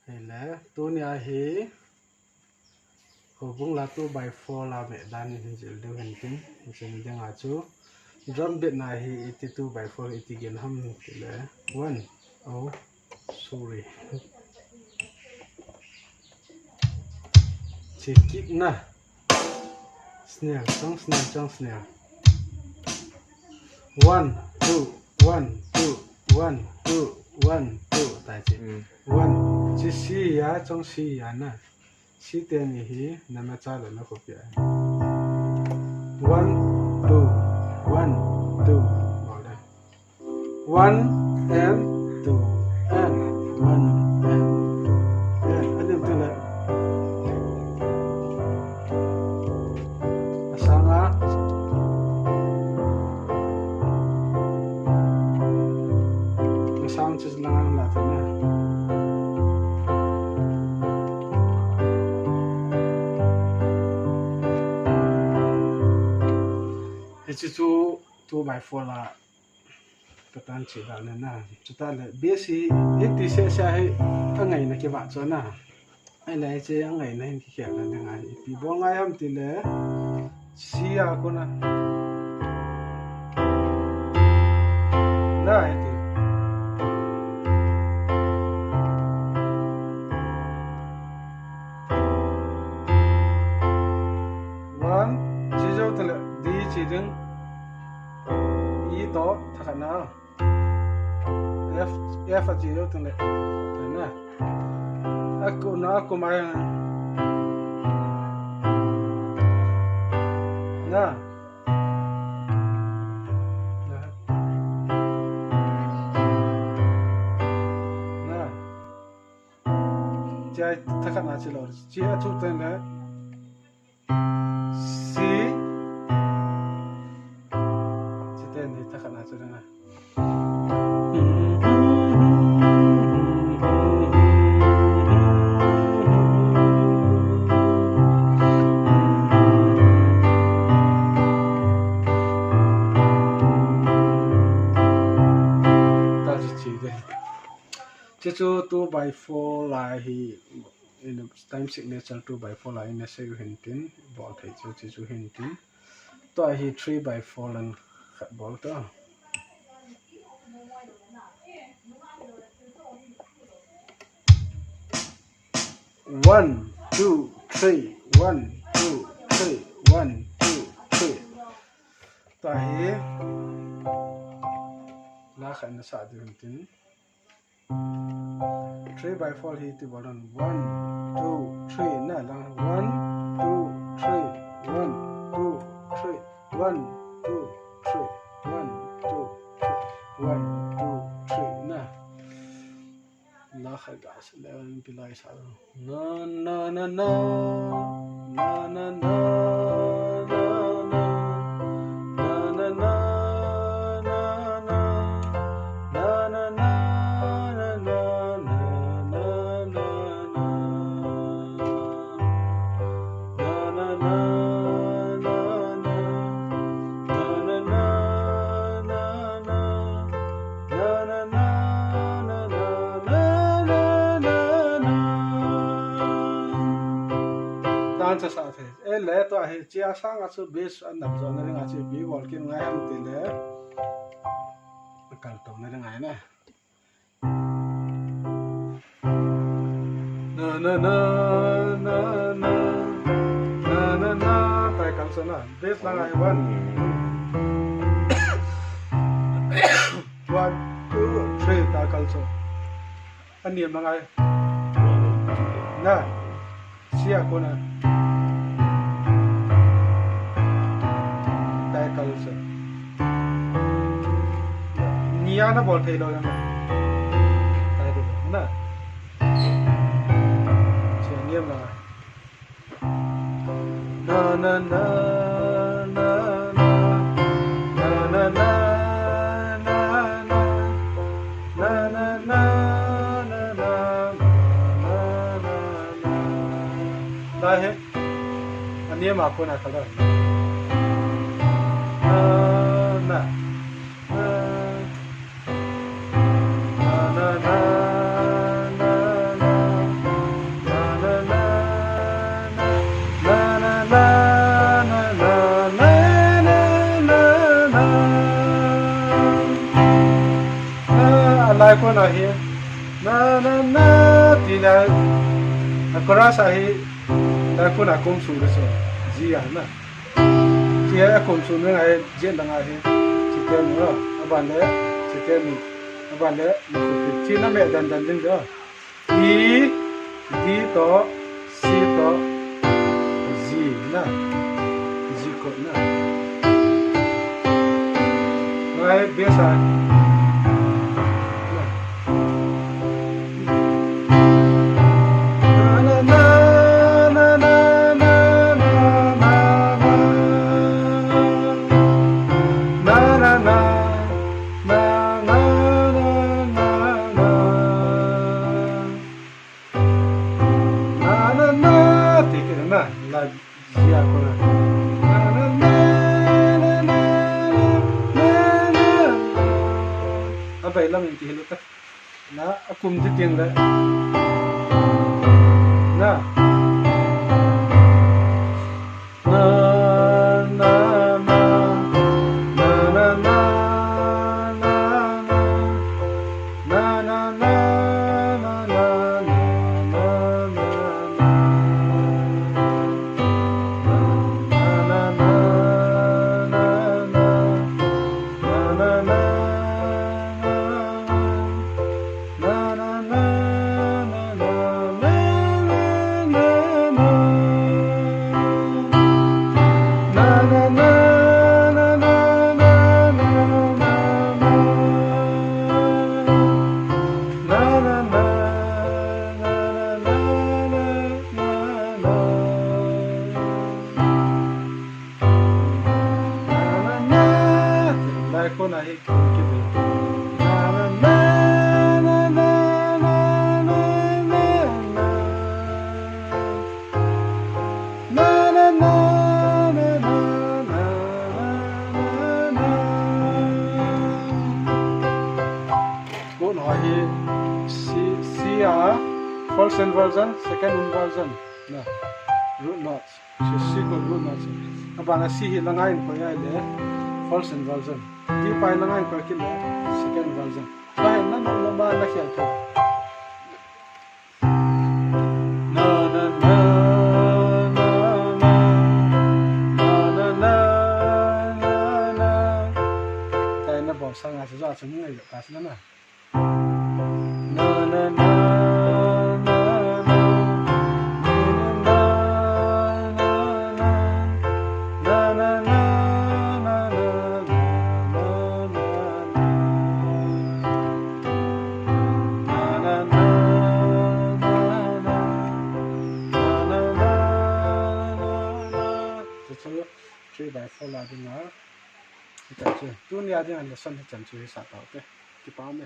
hele tu ni a hi Houbunglaa 2/4 la medan hinjil deu hintin hinjil denga chu drum beat na hi 82/4 itigen ham tile 1 oh sorry chekik na snare chong snare 1 2 1 2 1 2 1 2 tại chị 1 chỉ si ya trong si ya na si tiền này hi nằm ở trái nó có phải 1 2 1 2 vào đây 1 and 2 and 1 and anh em thấy là sang á sang chỉ là thế này chỉ chú 2/4 là cái tan chỉ là nên na chúng ta lại biết gì ít thì sẽ hay các ngày này cái bạn cho na anh này chơi ngày này thì kiểu là ngày bị bỏ ngày hôm thì lẽ xí à con na này thì one chỉ cho thì là đi chỉ đứng đó thật nào F chỉ cho từng này thế nè aku mai nè nè chơi thật nào chỉ lo chỉ là chút tên này C chỉ cho 2/4 lại thì time signature 2/4 lại nên sẽ hiện tin bỏ thấy chỉ cho hiện tin tôi thì 3/4 lần khát bỏ đó 1 2 3 1 2 3 1 2 3 tôi thì lá khát nó sao được hiện tin 3/4 hi ti bolon 1 2 3 na lang 1 2 3 1 2 3 1 2 3 1 2 3 1 2 3 na la khaga salam bilai sa na na na na na na na cho sao thế lẽ tôi hay chia sang ở chỗ base anh đập cho nên là chỉ bị bỏ kia ngay em thì lẽ cần tổng này ngay này na na na na na na na tại cần số nào base là ngay one 1 2 3 tại cần số anh niệm là ngay nè chia con này kalsa niya na bol thelo na tai do na chen niệm là na na na na na na na na na na na đây hết anh niệm mà cô nào thôi na na na na na hi na na na ti na chorus hi ta kun akum su de so ji ya na ji ya akum su ne ai je na nga hi ti te no aban le ti te ni aban le ti na me dan dan ding do i di to si to ji na ji ko na ai biasa abeilam yang tihlu ta na akum ti tiang la na na na na na na na na na na ko na hi ko ki be ko na hi si first inversion second inversion na root knots si ko root knots abana si hi langai ko ya le first inversion di pai langai ko ki le second inversion pai na no ba la khial ko na na na na na na tai na bo sang a sa sa chung ngai ka sa na na na na chơi bài phô là đi nữa, cái chuyện tu nia đi ăn là sân thì chẳng chơi sao tao cái bao mẹ